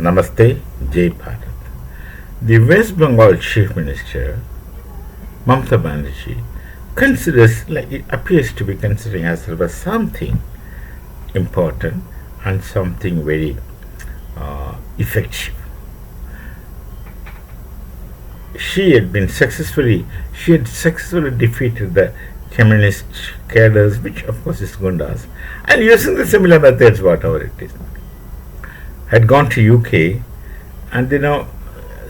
Namaste, Jai Bharat. The West Bengal Chief Minister, Mamta Banerjee, considers, like it appears to be considering herself as something important and something very effective. She had successfully defeated the communist cadres, which of course is Gundas, and using the similar methods, whatever it is. Had gone to UK, and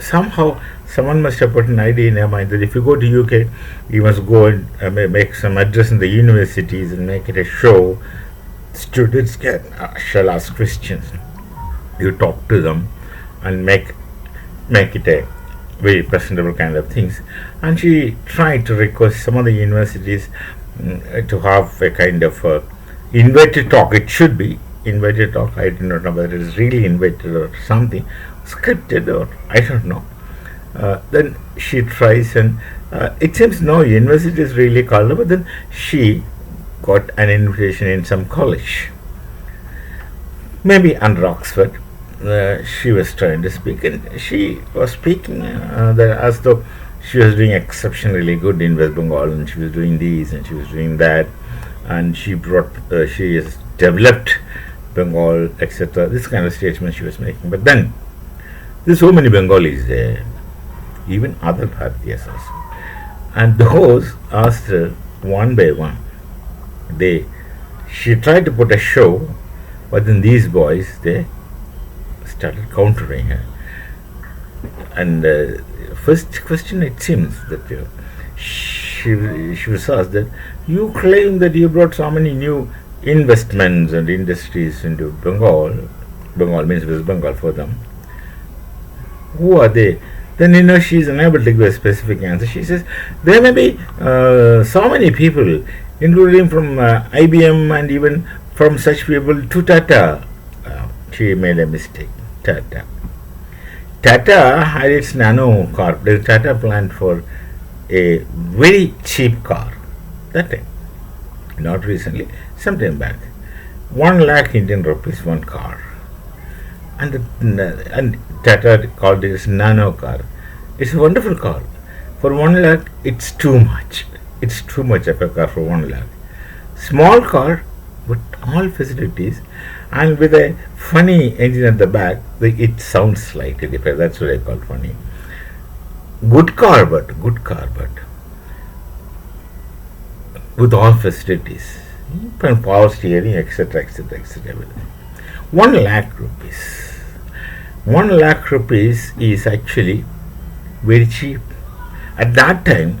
somehow someone must have put an idea in her mind that if you go to UK, you must go and make some address in the universities and make it a show. Students shall ask questions. You talk to them and make it a very presentable kind of things. And she tried to request some of the universities to have a kind of invited talk. It should be invited talk. I do not know whether it is really invited or something scripted, or I don't know. Then she tries, and it seems no university is really called her, but then she got an invitation in some college, maybe under Oxford. She was trying to speak, and she was speaking as though she was doing exceptionally good in West Bengal, and she was doing this and she was doing that, and she has developed Bengal, etc. This kind of statement she was making. But then there's so many Bengalis there, even other Bharatiyas also, and those asked her one by one. She tried to put a show, but then these boys, they started countering her. And first question, it seems that she was asked that you claim that you brought so many new investments and industries into Bengal. Bengal means West Bengal for them. Who are they? Then she is unable to give a specific answer. She says there may be so many people, including from IBM and even from such people to Tata. She made a mistake. Tata had its nano car. The Tata planned for a very cheap car that time, not recently, some time back. 1 lakh Indian rupees, one car. And Tata called it as nano car. It's a wonderful car. For 1 lakh, it's too much. It's too much of a car for 1 lakh. Small car with all facilities and with a funny engine at the back. It sounds slightly different. That's what I call funny. Good car, but with all facilities, power steering, etc., etc., etc. 1 lakh rupees. 1 lakh rupees is actually very cheap. At that time,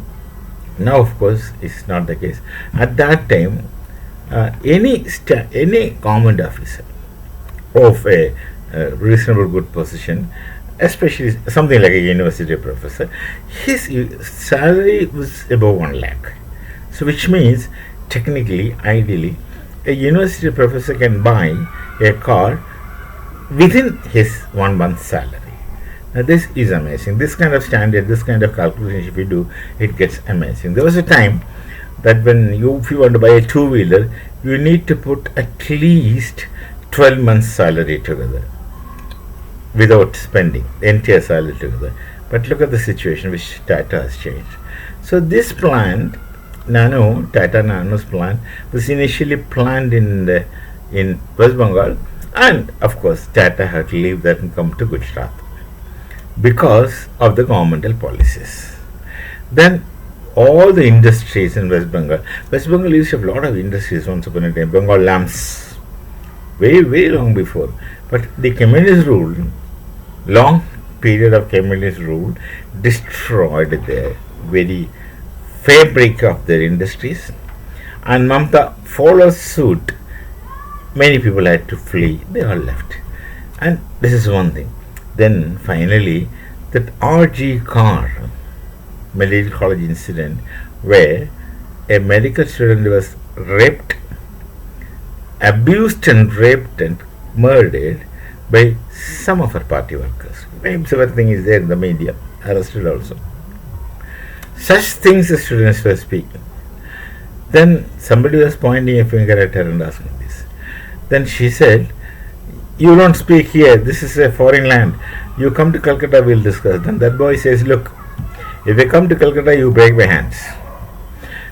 now of course it's not the case. At that time, any government officer of a reasonable good position, especially something like a university professor, his salary was above 1 lakh. So which means technically, ideally, a university professor can buy a car within his 1 month's salary. Now this is amazing. This kind of standard, this kind of calculation, if you do, it gets amazing. There was a time that if you want to buy a two-wheeler, you need to put at least 12 months salary together without spending the entire salary together. But look at the situation which Tata has changed. So this plant, Tata Nano's plant, was initially planned in West Bengal, and of course Tata had to leave that and come to Gujarat because of the governmental policies. Then all the industries in West Bengal used to have a lot of industries once upon a time. Bengal lamps, very, very long before. But the communist rule, long period of communist rule, destroyed the very fabric of their industries. And Mamta followed suit. Many people had to flee. They all left. And this is one thing. Then finally, that RG car, medical college incident, where a medical student was raped, abused and raped and murdered by some of her party workers. Everything is there in the media, arrested also. Such things the students were speaking. Then somebody was pointing a finger at her and asking this. Then she said, You don't speak here. This is a foreign land. You come to Calcutta, we'll discuss. Then that boy says, look, if I come to Calcutta, you break my hands.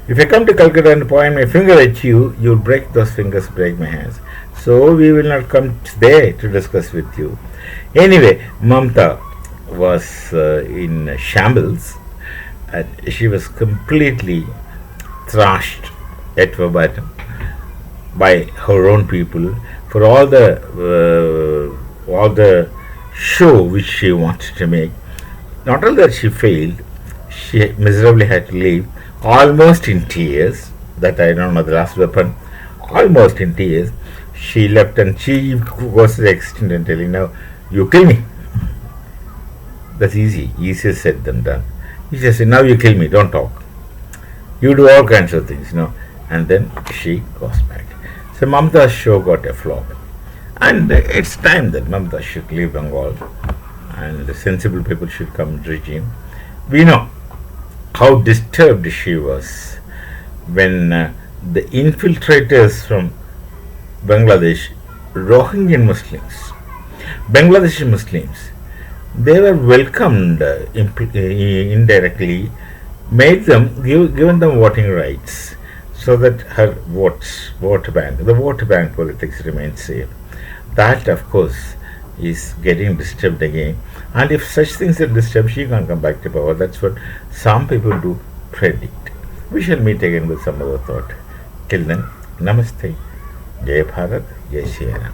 If I come to Calcutta and point my finger at you, you'll break those fingers, break my hands. So we will not come there to discuss with you. Anyway, Mamta was in shambles, and she was completely thrashed at verbatim by her own people for all the show which she wanted to make. Not only that she failed, she miserably had to leave, almost in tears. That I don't know the last weapon. Almost in tears, she left, and she goes to the extent and telling, "Now you kill me." That's easy, easier said than done. He just said, "Now you kill me. Don't talk. You do all kinds of things, And then she goes back. So Mamta's show got a flop. And it's time that Mamta should leave Bengal and sensible people should come to regime. We know how disturbed she was when the infiltrators from Bangladesh, Rohingya Muslims, Bangladeshi Muslims, they were welcomed indirectly, made them, given them voting rights so that her the vote bank politics remains safe. That, of course, is getting disturbed again. And if such things are disturbed, she can't come back to power. That's what some people do predict. We shall meet again with some other thought. Till then, Namaste, Jai Bharat, Jai Shri Ram.